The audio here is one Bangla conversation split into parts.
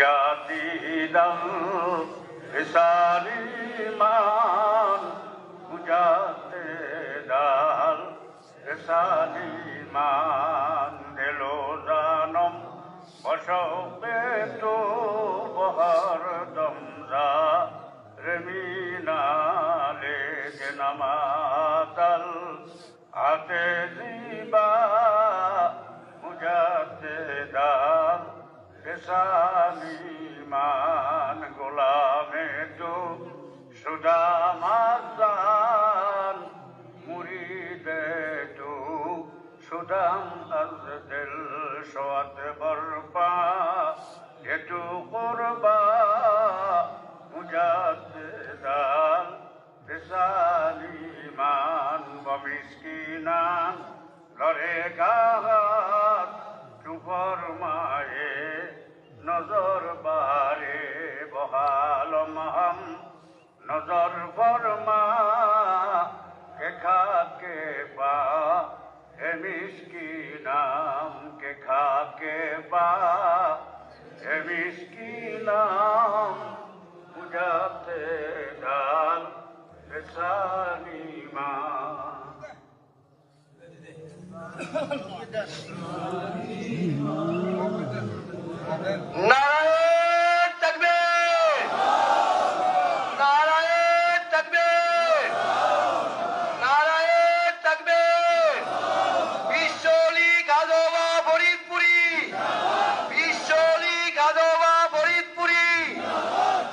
মুজাদ্দিদাল রিসালিমান মুজাদ্দিদাল রিসালিমান দিলো জানম বসবে তো বহর দমজা রেমিনালে নামাতাল আতে জিবা মুজাদ্দিদাল রিসালিমান গোলামে তো সুদামাজান মুরিদে তো সুদাম আজ দিল সোয়াত বরপা এটু করবা মুজাদ্দিদাল রিসালিমান বমিসকিনান লরে গাহাত চুপর মায়ে নজর বারে বহালম হাম নজর ফরমা কে খাকে বা হে মিসকিনাম কে খাকে বা হে মিসকিনাম মুজাদ্দিদাল রিসালিমান নারায়ে তাকবীর নারায়ে তাকবীর নারায়ে তাকবীর বিশ্বলি গাজোবা ফরিদপুরি বিশ্বলি গাজোবা ফরিদপুরি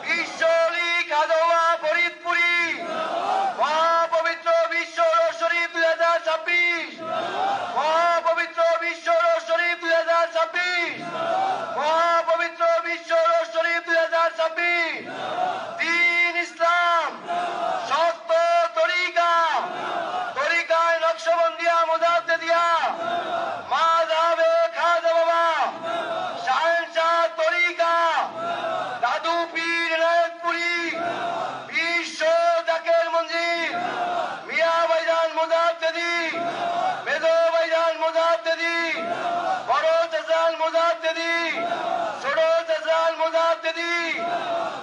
বিশ্বলি গাজোবা ফরিদপুরি মহাপবিত্র বিশ্ব শরীফ 2026 মহাপবিত্র বিশ্ব শরীফ 2026 মহাপবিত্র বিশ্ব শরীফ 2026 দ্বীন ইসলাম সত্য তরিকায় নকশবন্দিয়া মুজাদ্দিদিয়া মাযহাবে খাজা বাবা শাহেনশাহ তরিকা দাদু পীর নায়েতপুরি বিশ্ব জাকের মঞ্জিল মিয়া ভাইজান মুজাদ্দিদি মেজো ভাইজান মুজাদ্দিদি বড় চাচাল মুজাদ্দিদি ছোট চাচাল মুজাদ্দিদি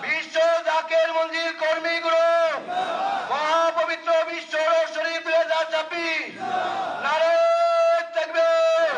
বিশ্ব জাকের মঞ্জিল কর্মী গ্রুপ মহাপবিত্র বিশ্ব শরীফ 2026 নারায়ে তাকবীর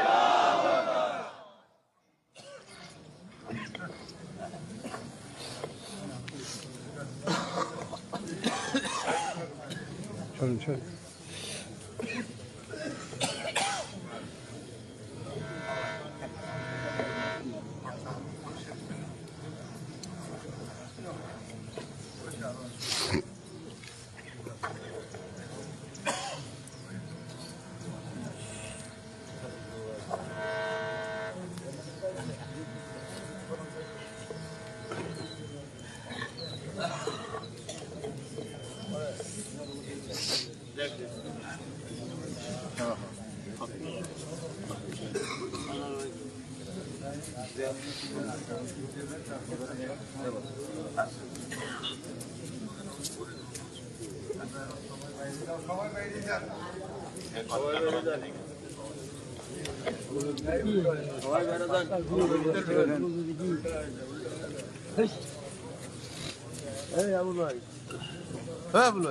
হ্যাঁ বলো